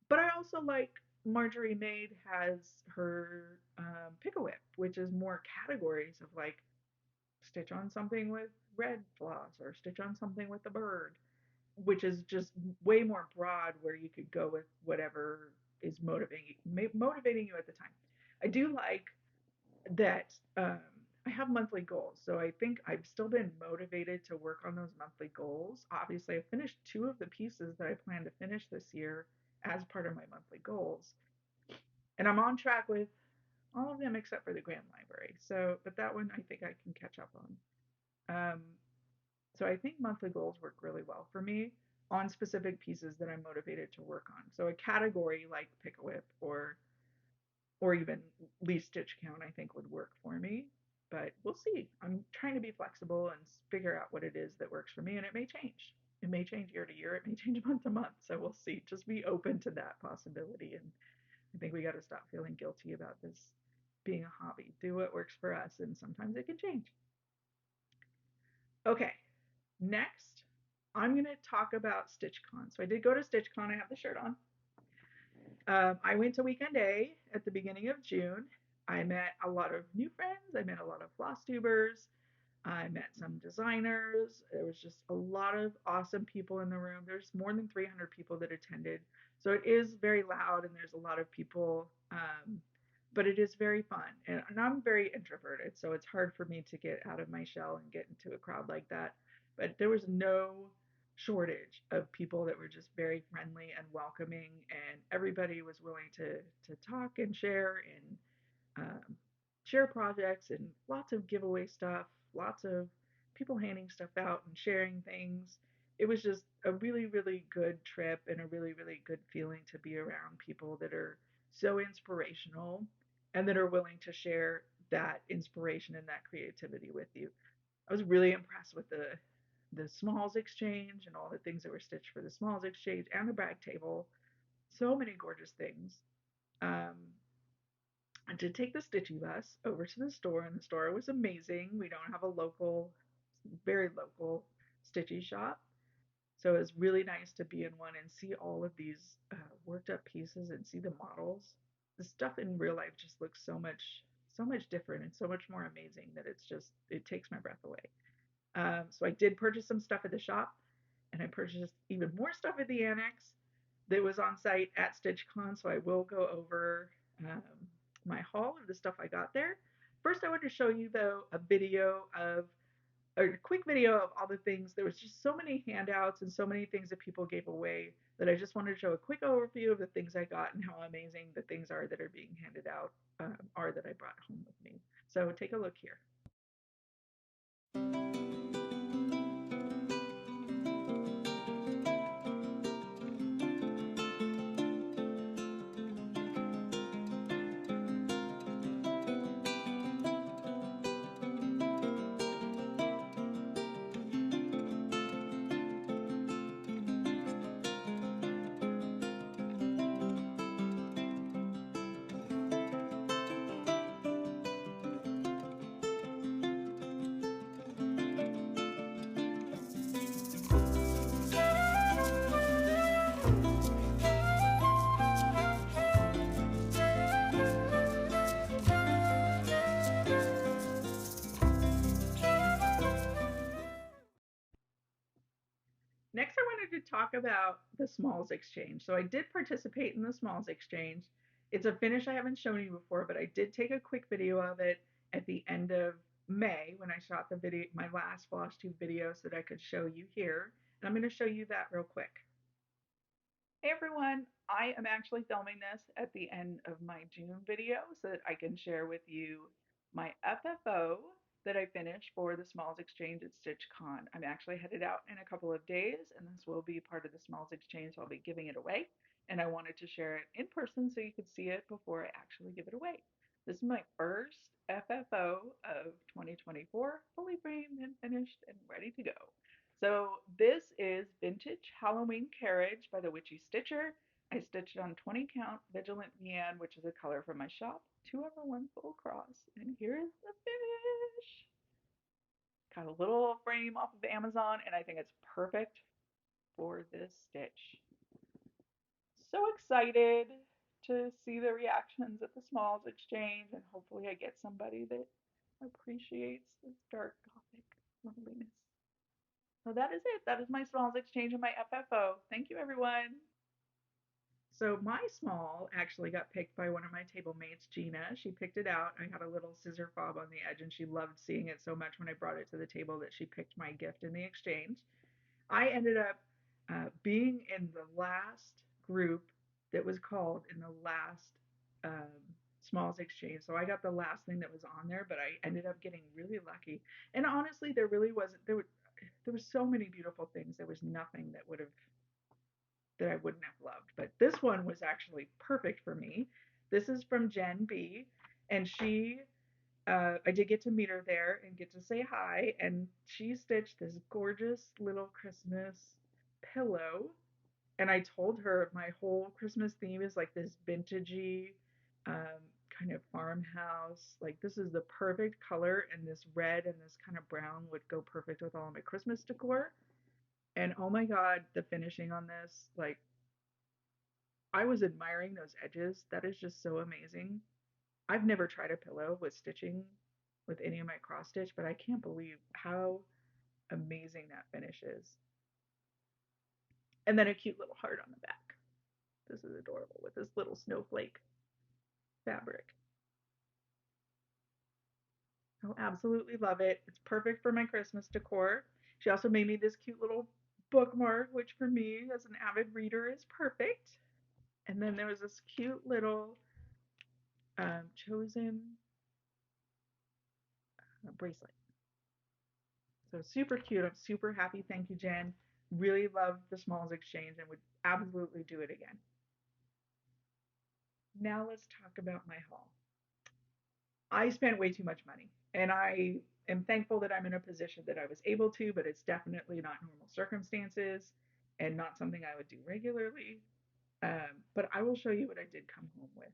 But I also like Marjorie Maid has her Pick-a-Whip, which is more categories of like stitch on something with red floss or stitch on something with a bird, which is just way more broad where you could go with whatever is motivating you at the time. I do like that I have monthly goals, so I think I've still been motivated to work on those monthly goals. Obviously, I finished 2 of the pieces that I plan to finish this year as part of my monthly goals, and I'm on track with all of them except for the Grand Library. So, but that one I think I can catch up on. So I think monthly goals work really well for me on specific pieces that I'm motivated to work on. So a category like Pick-a-Whip or even least stitch count I think would work for me. But we'll see. I'm trying to be flexible and figure out what it is that works for me, and it may change. It may change year to year. It may change month to month. So we'll see. Just be open to that possibility. And I think we got to stop feeling guilty about this being a hobby. Do what works for us, and sometimes it can change. Okay, next, I'm going to talk about StitchCon. So I did go to StitchCon. I have the shirt on. I went to Weekend A at the beginning of June. I met a lot of new friends. I met a lot of Flosstubers. I met some designers. There was just a lot of awesome people in the room. There's more than 300 people that attended. So it is very loud and there's a lot of people, but it is very fun. And I'm very introverted, so it's hard for me to get out of my shell and get into a crowd like that. But there was no shortage of people that were just very friendly and welcoming, and everybody was willing to talk and share. And share projects and lots of giveaway stuff, lots of people handing stuff out and sharing things. It was just a really, really good trip and a really, really good feeling to be around people that are so inspirational and that are willing to share that inspiration and that creativity with you. I was really impressed with the Smalls Exchange and all the things that were stitched for the Smalls Exchange and the brag table. So many gorgeous things. Um, I did take the Stitchy bus over to the store, and the store was amazing. We don't have a local, very local Stitchy shop, so it was really nice to be in one and see all of these worked up pieces and see the models. The stuff in real life just looks so much different and so much more amazing that it takes my breath away. So I did purchase some stuff at the shop, and I purchased even more stuff at the annex that was on site at StitchCon. So I will go over um, my haul of the stuff I got there. First, I want to show you though a quick video of all the things. There was just so many handouts and so many things that people gave away that I just wanted to show a quick overview of the things I got and how amazing the things are that are being handed out are that I brought home with me. So take a look here. Next, I wanted to talk about the Smalls Exchange. So I did participate in the Smalls Exchange. It's a finish I haven't shown you before, but I did take a quick video of it at the end of May when I shot the video, my last Flosstube video, so that I could show you here. And I'm going to show you that real quick. Hey everyone, I am actually filming this at the end of my June video so that I can share with you my FFO that I finished for the Smalls Exchange at StitchCon. I'm actually headed out in a couple of days and this will be part of the Smalls Exchange, so I'll be giving it away. And I wanted to share it in person so you could see it before I actually give it away. This is my first FFO of 2024, fully framed and finished and ready to go. So this is Vintage Halloween Carriage by the Witchy Stitcher. I stitched on 20 count Vigilant Neon, which is a color from my shop, 2/1 full cross, and here's the finish. Got a little frame off of Amazon, and I think it's perfect for this stitch. So excited to see the reactions at the Smalls Exchange, and hopefully I get somebody that appreciates this dark gothic loneliness. So that is it. That is my Smalls Exchange and my FFO. Thank you, everyone. So my small actually got picked by one of my table mates, Gina. She picked it out. I had a little scissor fob on the edge, and she loved seeing it so much when I brought it to the table that she picked my gift in the exchange. I ended up being in the last group that was called in the last um, Smalls Exchange. So I got the last thing that was on there, but I ended up getting really lucky. And honestly, there really wasn't there were so many beautiful things. There was nothing that I wouldn't have loved. But this one was actually perfect for me. This is from Jen B, and I did get to meet her there and get to say hi. And she stitched this gorgeous little Christmas pillow. And I told her my whole Christmas theme is like this vintagey um, kind of farmhouse. Like this is the perfect color, and this red and this kind of brown would go perfect with all of my Christmas decor. And oh my God, the finishing on this, like I was admiring those edges. That is just so amazing. I've never tried a pillow with stitching with any of my cross stitch, but I can't believe how amazing that finish is. And then a cute little heart on the back. This is adorable with this little snowflake fabric. I absolutely love it. It's perfect for my Christmas decor. She also made me this cute little bookmark, which for me as an avid reader is perfect. And then there was this cute little chosen bracelet. So super cute. I'm super happy. Thank you, Jen. Really love the Smalls Exchange and would absolutely do it again. Now let's talk about my haul. I spent way too much money, and I am thankful that I'm in a position that I was able to, but it's definitely not normal circumstances and not something I would do regularly. But I will show you what I did come home with.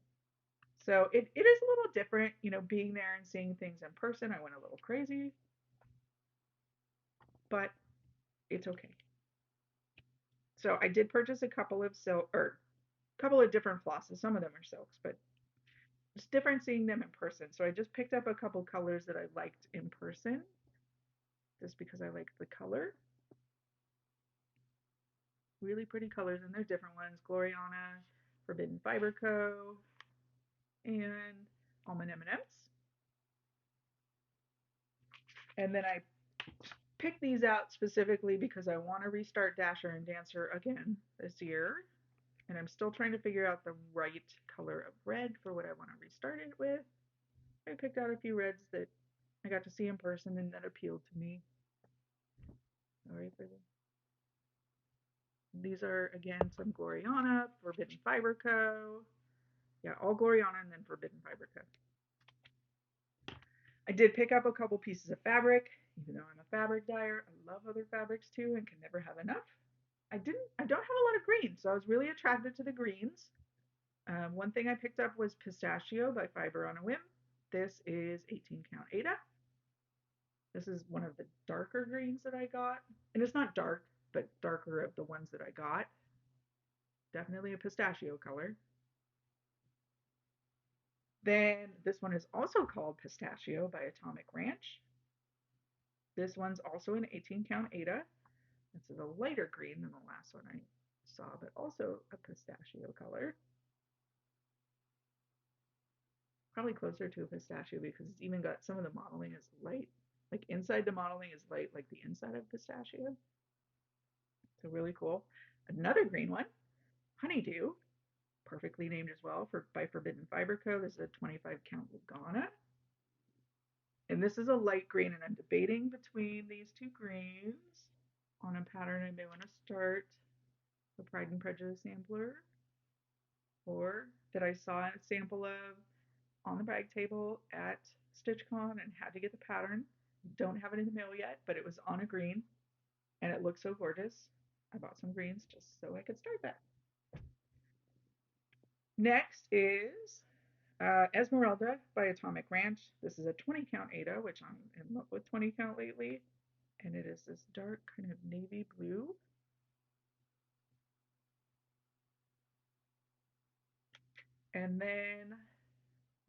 So it is a little different, being there and seeing things in person. I went a little crazy, but it's okay. So I did purchase a couple of silk or a couple of different flosses. Some of them are silks, but it's different seeing them in person. So I just picked up a couple colors that I liked in person, just because I liked the color. Really pretty colors, and they're different ones. Gloriana, Forbidden Fiber Co., and Almond M&Ms. And then I picked these out specifically because I want to restart Dasher and Dancer again this year. And I'm still trying to figure out the right color of red for what I want to restart it with. I picked out a few reds that I got to see in person and that appealed to me. Sorry for this. These are, again, some Gloriana, Forbidden Fiber Co. Yeah, all Gloriana and then Forbidden Fiber Co. I did pick up a couple pieces of fabric, even though I'm a fabric dyer. I love other fabrics too and can never have enough. I don't have a lot of greens, so I was really attracted to the greens. One thing I picked up was Pistachio by Fiber on a Whim. This is 18 count Ada. This is one of the darker greens that I got. And it's not dark, but darker of the ones that I got. Definitely a pistachio color. Then this one is also called Pistachio by Atomic Ranch. This one's also an 18 count Ada. This is a lighter green than the last one I saw, but also a pistachio color. Probably closer to a pistachio because it's even got some of the modeling is light. Like inside the modeling is light, like the inside of pistachio. So really cool. Another green one, Honeydew, perfectly named as well by Forbidden Fiber Co. This is a 25 count Lugana. And this is a light green, and I'm debating between these two greens on a pattern I may want to start, the Pride and Prejudice sampler, or that I saw a sample of on the bag table at StitchCon and had to get the pattern. Don't have it in the mail yet, but it was on a green and it looked so gorgeous. I bought some greens just so I could start that. Next is Esmeralda by Atomic Ranch. This is a 20 count Ada, which I'm in love with 20 count lately. And it is this dark kind of navy blue. And then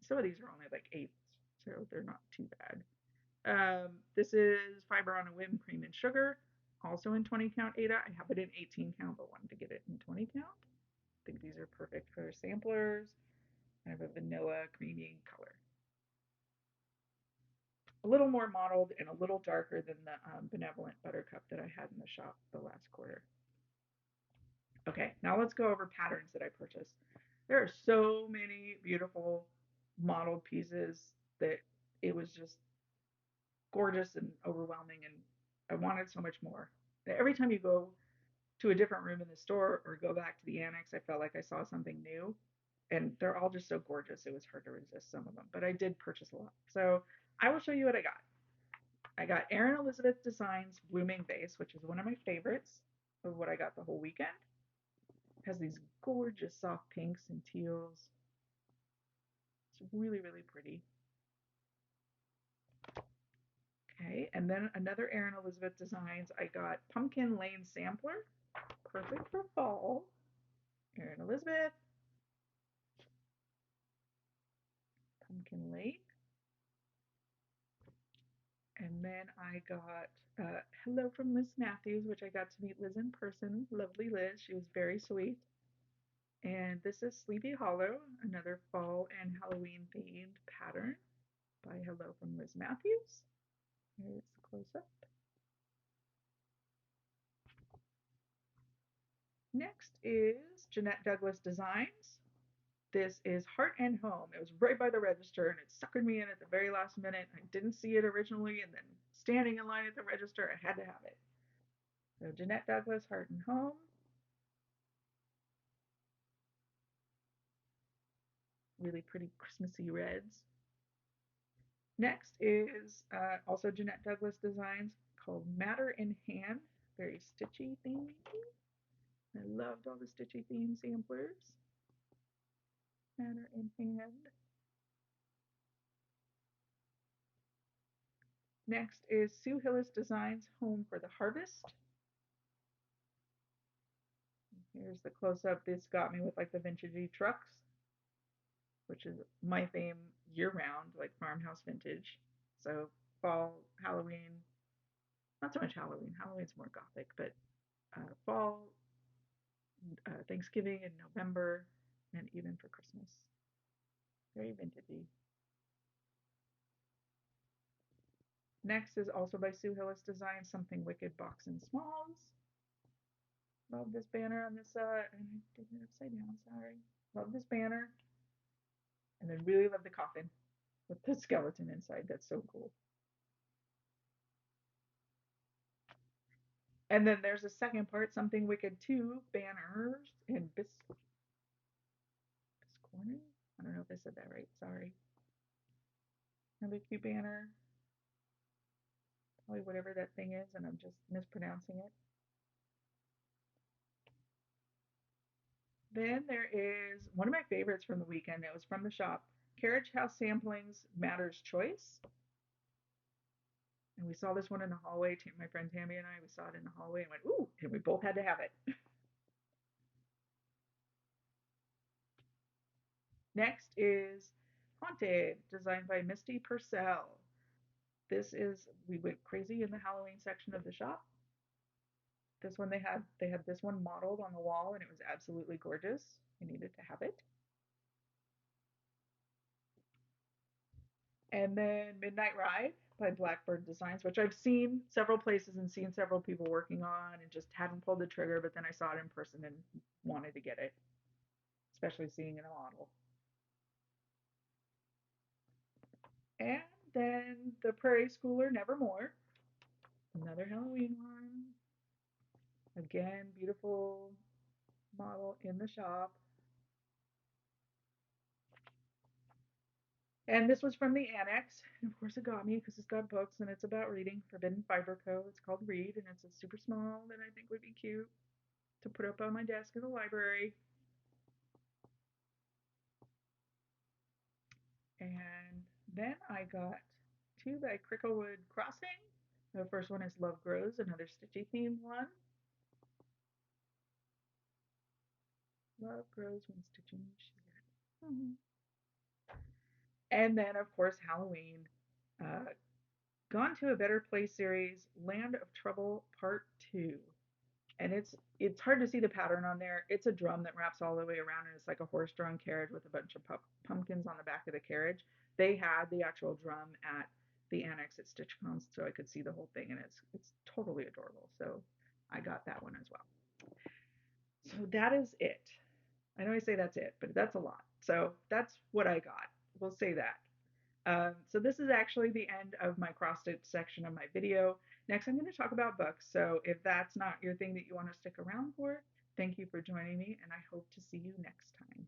some of these are only like eighths, so they're not too bad. This is Fiber on a Whim Cream and Sugar, also in 20 count Ada. I have it in 18 count, but wanted to get it in 20 count. I think these are perfect for samplers. I have a vanilla creamy color. A little more mottled and a little darker than the Benevolent Buttercup that I had in the shop the last quarter. Okay, now let's go over patterns that I purchased. There are so many beautiful modeled pieces that it was just gorgeous and overwhelming, and I wanted so much more. Every time you go to a different room in the store or go back to the annex, I felt like I saw something new, and they're all just so gorgeous. It was hard to resist some of them, but I did purchase a lot. So I will show you what I got. I got Erin Elizabeth Designs Blooming Vase, which is one of my favorites of what I got the whole weekend. It has these gorgeous soft pinks and teals. It's really, really pretty. Okay, and then another Erin Elizabeth Designs. I got Pumpkin Lane Sampler, perfect for fall. Erin Elizabeth, Pumpkin Lane. And then I got Hello from Liz Matthews, which I got to meet Liz in person. Lovely Liz, she was very sweet. And this is Sleepy Hollow, another fall and Halloween themed pattern by Hello from Liz Matthews. Here's the close up. Next is Jeanette Douglas Designs. This is Heart and Home. It was right by the register and it suckered me in at the very last minute. I didn't see it originally, and then standing in line at the register, I had to have it. So Jeanette Douglas, Heart and Home. Really pretty Christmassy reds. Next is also Jeanette Douglas designs called Matter in Hand. Very stitchy theme. I loved all the stitchy theme samplers. Matter in Hand. Next is Sue Hillis Designs Home for the Harvest. Here's the close-up. This got me with like the vintagey trucks, which is my theme year-round, like farmhouse vintage. So fall, Halloween, not so much Halloween. Halloween's more gothic, but fall, Thanksgiving in November, and even for Christmas. Very vintagey. Next is also by Sue Hillis Design, Something Wicked Box in Smalls. Love this banner on this, and I did it upside down, sorry. Love this banner. And then really love the coffin with the skeleton inside. That's so cool. And then there's a second part, Something Wicked 2, banners in Biscorner. I don't know if I said that right, sorry. Another cute banner. Probably whatever that thing is, and I'm just mispronouncing it. Then there is one of my favorites from the weekend. It was from the shop, Carriage House Samplings Matters Choice. And we saw this one in the hallway. My friend Tammy and I, we saw it in the hallway and went, ooh, and we both had to have it. Next is Haunted, designed by Misty Purcell. This is, we went crazy in the Halloween section of the shop. This one they had this one modeled on the wall and it was absolutely gorgeous. We needed to have it. And then Midnight Ride by Blackbird Designs, which I've seen several places and seen several people working on and just hadn't pulled the trigger, but then I saw it in person and wanted to get it, especially seeing it in a model. And then the Prairie Schooler Nevermore, another Halloween one. Again, beautiful model in the shop. And this was from the annex. And of course, it got me because it's got books and it's about reading. Forbidden Fiber Co. It's called Read, and it's a super small that I think would be cute to put up on my desk in the library. And then I got two by Cricklewood Crossing. The first one is Love Grows, another stitchy themed one. Love grows when stitching sugar. And then, of course, Halloween. Gone to a Better Place series, Land of Trouble Part 2. And it's hard to see the pattern on there. It's a drum that wraps all the way around, and it's like a horse-drawn carriage with a bunch of pumpkins on the back of the carriage. They had the actual drum at the annex at StitchCon, so I could see the whole thing, and it's totally adorable. So I got that one as well. So that is it. I know I say that's it, but that's a lot. So that's what I got. We'll say that. So this is actually the end of my cross-stitch section of my video. Next, I'm going to talk about books. So if that's not your thing that you want to stick around for, thank you for joining me, and I hope to see you next time.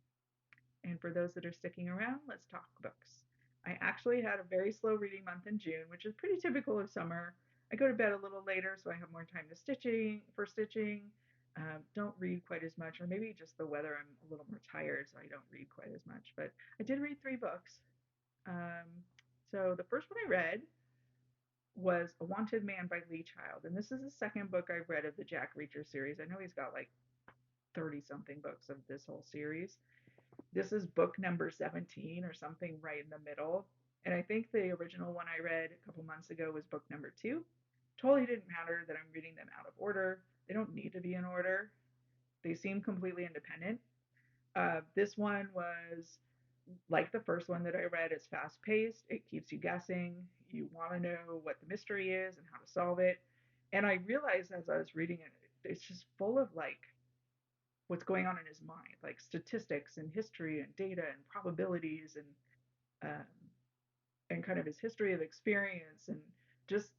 And for those that are sticking around, let's talk books. I actually had a very slow reading month in June, which is pretty typical of summer. I go to bed a little later, so I have more time to stitching. Don't read quite as much, or maybe just the weather. I'm a little more tired, so I don't read quite as much. But I did read 3 books. So the first one I read was A Wanted Man by Lee Child, and this is the second book I've read of the Jack Reacher series. I know he's got like 30 something books of this whole series. This is book number 17 or something right in the middle. And I think the original one I read a couple months ago was book number 2. Totally didn't matter that I'm reading them out of order. They don't need to be in order. They seem completely independent. This one was like the first one that I read. It's fast paced. It keeps you guessing. You want to know what the mystery is and how to solve it. And I realized as I was reading it, it's just full of like what's going on in his mind, like statistics and history and data and probabilities and kind of his history of experience and just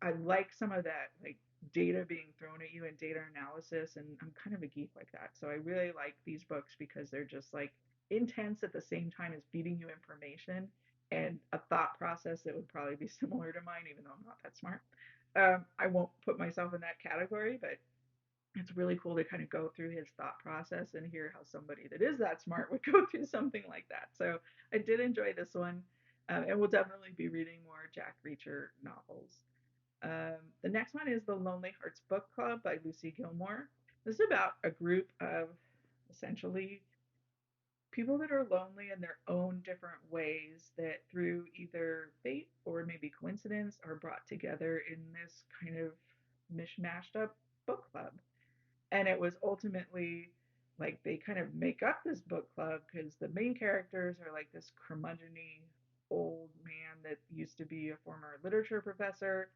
I like some of that like data being thrown at you and data analysis, and I'm kind of a geek like that. So I really like these books because they're just like intense at the same time as feeding you information and a thought process that would probably be similar to mine, even though I'm not that smart. I won't put myself in that category, but it's really cool to kind of go through his thought process and hear how somebody that is that smart would go through something like that. So I did enjoy this one, and we'll definitely be reading more Jack Reacher novels. The next one is The Lonely Hearts Book Club by Lucy Gilmore. This is about a group of essentially people that are lonely in their own different ways that through either fate or maybe coincidence are brought together in this kind of mishmashed up book club. And it was ultimately like they kind of make up this book club because the main characters are like this curmudgeony old man that used to be a former literature professor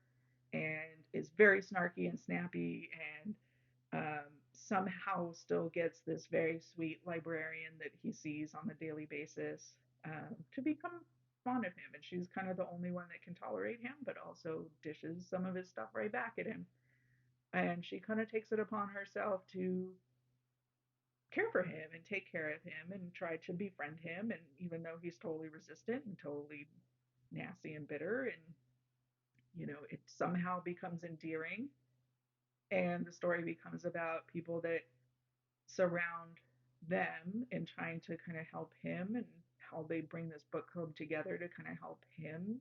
and is very snarky and snappy and somehow still gets this very sweet librarian that he sees on a daily basis to become fond of him. And she's kind of the only one that can tolerate him, but also dishes some of his stuff right back at him. And she kind of takes it upon herself to care for him and take care of him and try to befriend him. And even though he's totally resistant and totally nasty and bitter, and it somehow becomes endearing. And the story becomes about people that surround them and trying to kind of help him and how they bring this book club together to kind of help him.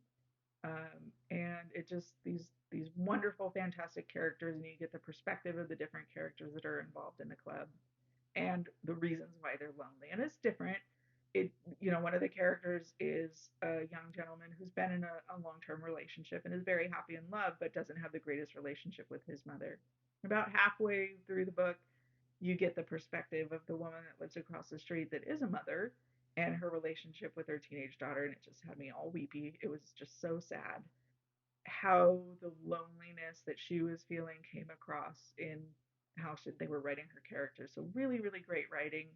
And it just these wonderful, fantastic characters, and you get the perspective of the different characters that are involved in the club and the reasons why they're lonely. And it's different. One of the characters is a young gentleman who's been in a long-term relationship and is very happy in love, but doesn't have the greatest relationship with his mother. About halfway through the book, you get the perspective of the woman that lives across the street that is a mother and her relationship with her teenage daughter, and it just had me all weepy. It was just so sad how the loneliness that she was feeling came across in how they were writing her character. So really, really great writing,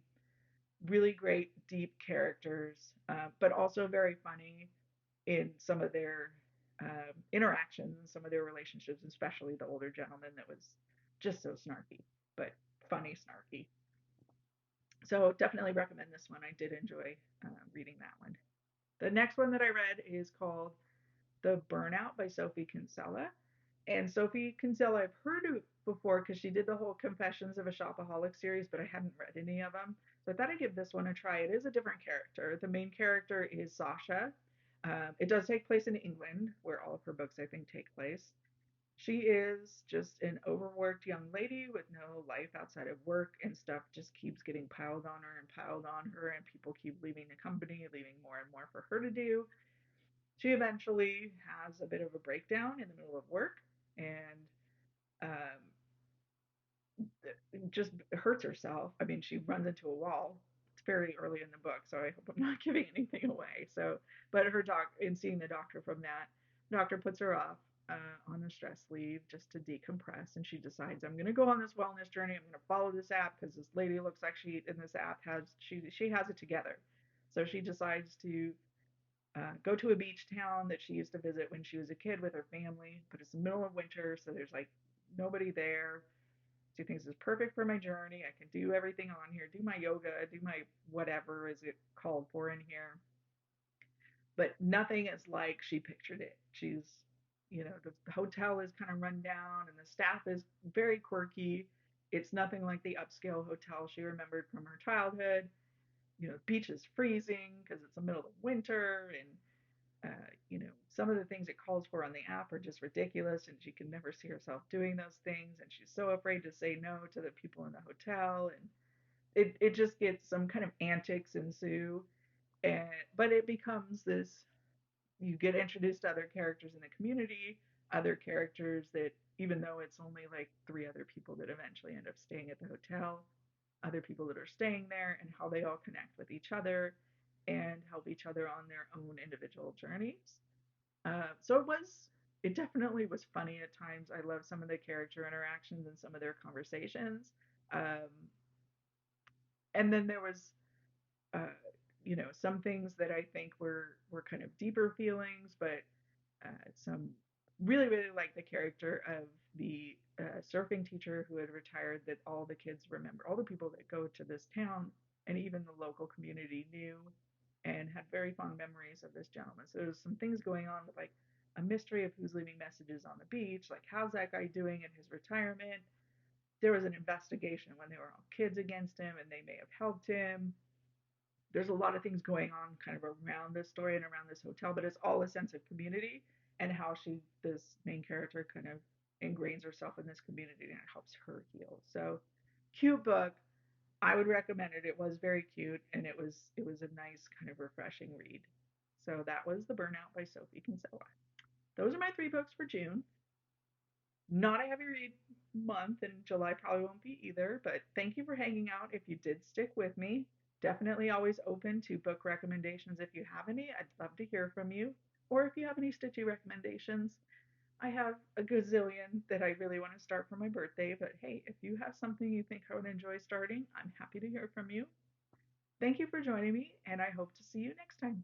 really great deep characters, but also very funny in some of their interactions, some of their relationships, especially the older gentleman that was just so snarky, but funny snarky. So definitely recommend this one. I did enjoy reading that one. The next one that I read is called The Burnout by Sophie Kinsella. And Sophie Kinsella, I've heard of before because she did the whole Confessions of a Shopaholic series, but I hadn't read any of them. So I thought I'd give this one a try. It is a different character. The main character is Sasha. It does take place in England, where all of her books, I think, take place. She is just an overworked young lady with no life outside of work, and stuff just keeps getting piled on her and piled on her, and people keep leaving the company, leaving more and more for her to do. She eventually has a bit of a breakdown in the middle of work and um, just hurts herself. I mean, she runs into a wall. It's very early in the book, so I hope I'm not giving anything away. So, but her in seeing the doctor from that, doctor puts her off on a stress leave just to decompress, and she decides I'm going to go on this wellness journey. I'm going to follow this app because this lady looks like she in this app has she has it together. So she decides to go to a beach town that she used to visit when she was a kid with her family, but it's the middle of winter, so there's like nobody there. She thinks it's perfect for my journey. I can do everything on here, do my yoga, do my whatever is it called for in here. But nothing is like she pictured it. The hotel is kind of run down and the staff is very quirky. It's nothing like the upscale hotel she remembered from her childhood. The beach is freezing because it's the middle of winter, and some of the things it calls for on the app are just ridiculous, and she can never see herself doing those things, and she's so afraid to say no to the people in the hotel, and it just gets some kind of antics ensue, and but it becomes this. You get introduced to other characters in the community, other characters that even though it's only like three other people that eventually end up staying at the hotel, other people that are staying there, and how they all connect with each other and help each other on their own individual journeys. So it definitely was funny at times. I love some of the character interactions and some of their conversations. Um, And then there was uh, some things that I think were kind of deeper feelings, but some really like the character of the surfing teacher who had retired, that all the kids remember, all the people that go to this town and even the local community knew and had very fond memories of this gentleman. So there's some things going on with like a mystery of who's leaving messages on the beach, like how's that guy doing in his retirement. There was an investigation when they were all kids against him and they may have helped him. There's a lot of things going on kind of around this story and around this hotel, but it's all a sense of community and how this main character, kind of ingrains herself in this community and it helps her heal. So, cute book. I would recommend it. It was very cute and it was a nice kind of refreshing read. So that was The Burnout by Sophie Kinsella. Those are my three books for June. Not a heavy read month, and July probably won't be either, but thank you for hanging out. If you did stick with me, definitely always open to book recommendations if you have any. I'd love to hear from you. Or if you have any stitchy recommendations, I have a gazillion that I really want to start for my birthday. But hey, if you have something you think I would enjoy starting, I'm happy to hear from you. Thank you for joining me, and I hope to see you next time.